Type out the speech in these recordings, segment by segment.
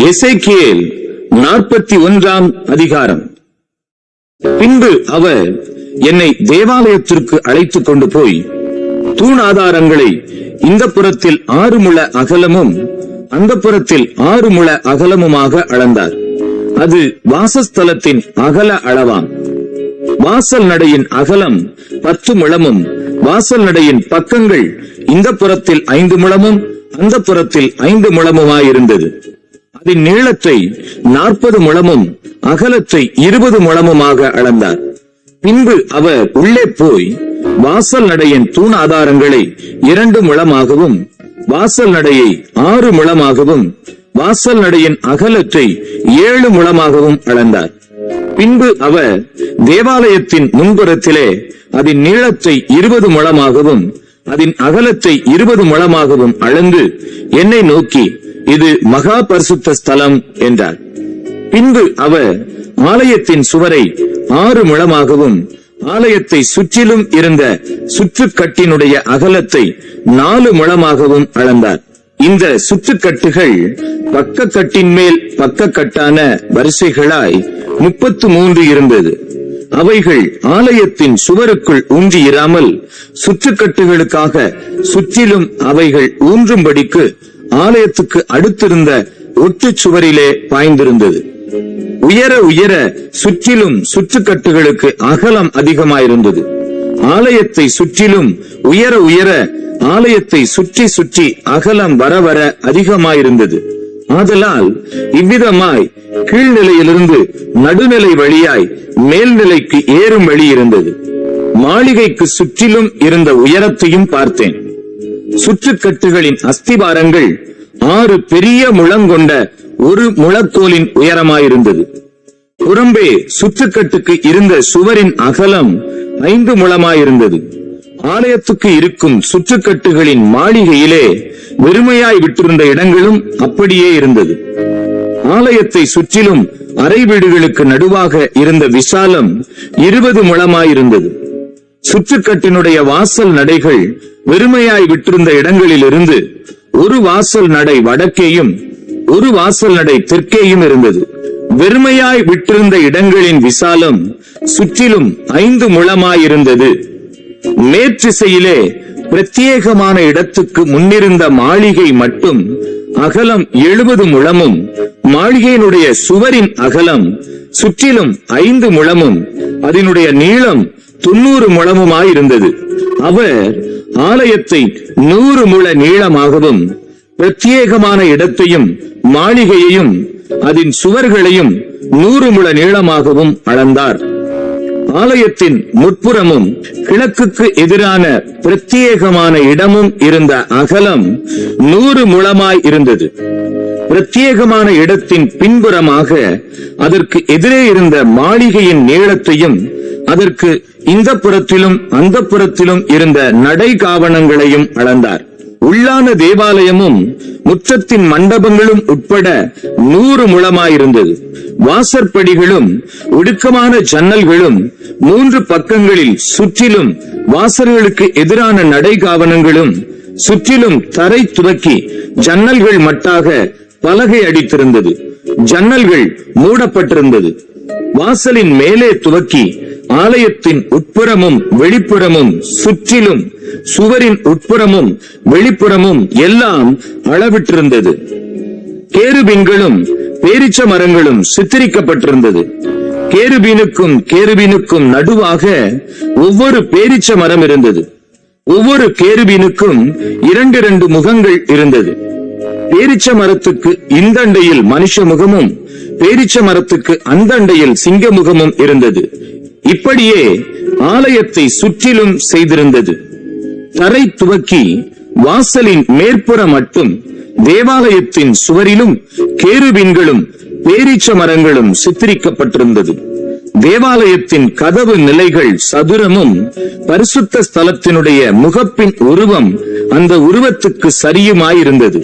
எசேக்கியேல் 41 அதிகாரம். பின்பு அவர் என்னை தேவாலயத்திற்கு அழைத்துக் கொண்டு போய் தூண் ஆதாரங்களை இந்த புறத்தில் 6 முழ அகலமும் அந்த புறத்தில் 6 முழ அகலமுமாக அளந்தார். அது வாசஸ்தலத்தின் அகல அளவாம். வாசல் நடையின் அகலம் 10 முழமும் வாசல் நடையின் பக்கங்கள் இந்த புறத்தில் 5 முழமும் அந்த புறத்தில் 5 முழமுமாயிருந்தது. அதன் நீளத்தை 40 முழமும் அகலத்தை 20 முழமுமாக அளந்தார். பின்பு அவர் உள்ளே போய் வாசல் நடையின் தூண் ஆதாரங்களை 2 முழமாகவும் வாசல் நடையை 6 முழமாகவும் வாசல் நடையின் அகலத்தை 7 முழமாகவும் அளந்தார். பின்பு அவர் தேவாலயத்தின் முன்புறத்திலே அதன் நீளத்தை 20 முழமாகவும் அதன் அகலத்தை 20 முழமாகவும் அளந்து என்னை நோக்கி, இது மகா பரிசுத்த ஸ்தலம் என்றார். பின்பு அவர் ஆலயத்தின் சுவரை 6 முழமாகவும் ஆலயத்தை சுற்றிலும் இருந்த சுற்றுக்கட்டினுடைய அகலத்தை 4 முழமாகவும் அளந்தார். இந்த சுற்றுக்கட்டுகள் பக்கக்கட்டின் மேல் பக்கக்கட்டான வரிசைகளாய் 33 இருந்தது. அவைகள் ஆலயத்தின் சுவருக்குள் ஊன்றி இராமல் சுற்றுக்கட்டுகளுக்காக சுற்றிலும் அவைகள் ஊன்றும்படிக்கு ஆலயத்துக்கு அடுத்திருந்த ஒட்டு சுவரிலே பாய்ந்திருந்தது. உயர உயர சுற்றிலும் சுற்றுக்கட்டுகளுக்கு அகலம் அதிகமாயிருந்தது. ஆலயத்தை சுற்றிலும் உயர உயர ஆலயத்தை சுற்றி சுற்றி அகலம் வர வர அதிகமாயிருந்தது. ஆதலால் இவ்விதமாய் கீழ்நிலையிலிருந்து நடுநிலை வழியாய் மேல்நிலைக்கு ஏறும் வழி இருந்தது. மாளிகைக்கு சுற்றிலும் இருந்த உயரத்தையும் பார்த்தேன். சுற்றுக்கட்டுகளின் அஸ்திபாரங்கள் 6 பெரிய முழங்கொண்ட ஒரு முழக்கோலின் உயரமாயிருந்தது. புறம்பே சுற்றுக்கட்டுக்கு இருந்த சுவரின் அகலம் 5 முழமாயிருந்தது. ஆலயத்துக்கு இருக்கும் சுற்றுக்கட்டுகளின் மாளிகையிலே வெறுமையாய் விட்டிருந்த இடங்களும் அப்படியே இருந்தது. ஆலயத்தை சுற்றிலும் அறை வீடுகளுக்கு நடுவாக இருந்த விசாலம் 20 முழமாயிருந்தது. சுற்றுக்கட்டினுடைய வாசல் நடைகள் வெறுமையாய் விட்டிருந்த இடங்களிலிருந்து ஒரு வாசல் நடை வடக்கேயும் ஒரு வாசல் நடை தெற்கேயும் இருந்தது. வெறுமையாய் விட்டிருந்த இடங்களின் விசாலம் சுற்றிலும் 5 முழமாயிருந்தது. மேற்றிசையிலே பிரத்யேகமான இடத்துக்கு முன்னிருந்த மாளிகை மட்டும் அகலம் 70 முழமும் மாளிகையினுடைய சுவரின் அகலம் சுற்றிலும் 5 முழமும் அதனுடைய நீளம் 90 முழமுமாயிருந்தது. அவர் ஆலயத்தை 100 முழ நீளமாகவும் பிரத்யேகமான இடத்தையும் மாளிகையையும் அதன் சுவர்களையும் 100 முழ நீளமாகவும் அளந்தார். ஆலயத்தின் முற்புறமும் கிழக்குக்கு எதிரான பிரத்யேகமான இடமும் இருந்த அகலம் 100 முழமாய் இருந்தது. பிரத்யேகமான இடத்தின் பின்புறமாக அதற்கு எதிரே இருந்த மாளிகையின் நீளத்தையும் அதற்கு இந்த புறத்திலும் அந்த புறத்திலும் இருந்த நடை காவணங்களையும் அளந்தார். உள்ளான தேவாலயமும் முற்றத்தின் மண்டபங்களும் உட்பட 100 முழமாயிருந்தது. வாசற்படிகளும் ஒடுக்கமான ஜன்னல்களும் 3 பக்கங்களில் சுற்றிலும் வாசல்களுக்கு எதிரான நடை காவணங்களும் சுற்றிலும் தரை துவக்கி ஜன்னல்கள் மட்டாக பலகை அடித்திருந்தது. ஜன்னல்கள் மூடப்பட்டிருந்தது. வாசலின் மேலே துவக்கி ஆலயத்தின் உட்புறமும் வெளிப்புறமும் சுற்றிலும் சுவரின் உட்புறமும் வெளிப்புறமும் எல்லாம் அளவிட்டிருந்தது. கேருபீன்களும் பேரிச்ச மரங்களும் சித்தரிக்கப்பட்டிருந்தது. கேருபீனுக்கும் நடுவாக ஒவ்வொரு பேரிச்ச மரம் இருந்தது. ஒவ்வொரு கேருபீனுக்கும் 2 முகங்கள் இருந்தது. பேரிச்ச மரத்துக்கு இந்த அண்டையில் மனுஷ முகமும் பேரிச்ச மரத்துக்கு அந்த அண்டையில் சிங்க முகமும் இருந்தது. இப்படியே ஆலயத்தை சுற்றிலும் செய்திருந்தது. தரை துவக்கி வாசலின் மேற்புற மட்டும் தேவாலயத்தின் சுவரிலும் கேருபீன்களும் பேரீச்ச மரங்களும் சித்தரிக்கப்பட்டிருந்தது. தேவாலயத்தின் கதவு நிலைகள் சதுரமும் பரிசுத்த ஸ்தலத்தினுடைய முகப்பின் உருவம் அந்த உருவத்துக்கு சரியுமாயிருந்தது.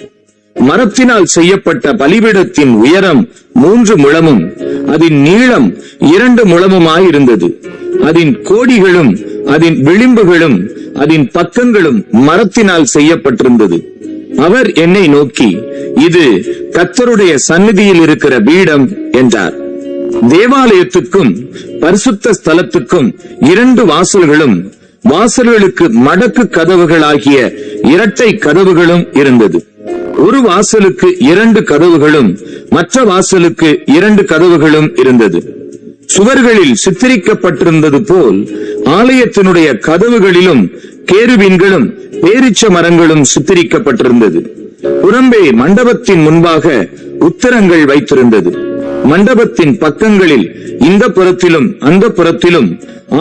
மரத்தினால் செய்யப்பட்ட பலிபீடத்தின் உயரம் 3 முழமும் அதன் நீளம் 2 முழமுமாயிருந்தது. அதன் கோடிகளும் அதன் விளிம்புகளும் அதன் பக்கங்களும் மரத்தினால் செய்யப்பட்டிருந்தது. அவர் என்னை நோக்கி, இது கர்த்தருடைய சந்நிதியில் இருக்கிற பீடம் என்றார். தேவாலயத்துக்கும் பரிசுத்த ஸ்தலத்துக்கும் 2 வாசல்களும், வாசல்களுக்கு மடக்கு கதவுகளாகிய இரட்டை கதவுகளும் இருந்தது. ஒரு வாசலுக்கு 2 கதவுகளும் மற்ற வாசலுக்கு 2 கதவுகளும் இருந்தது. சுவர்களில் சித்தரிக்கப்பட்டிருந்தது போல் ஆலயத்தினுடைய கதவுகளிலும் கேருபீன்களும் பேரீச்ச மரங்களும் சித்தரிக்கப்பட்டிருந்தது. புறம்பே மண்டபத்தின் முன்பாக உத்தரங்கள் வைத்திருந்தது. மண்டபத்தின் பக்கங்களில் இந்த புறத்திலும் அந்த புறத்திலும்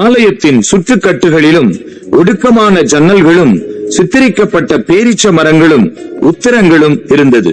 ஆலயத்தின் சுற்றுக்கட்டுகளிலும் ஒடுக்கமான ஜன்னல்களும் சித்தரிக்கப்பட்ட பேரீச்ச மரங்களும் உத்தரங்களும் இருந்தது.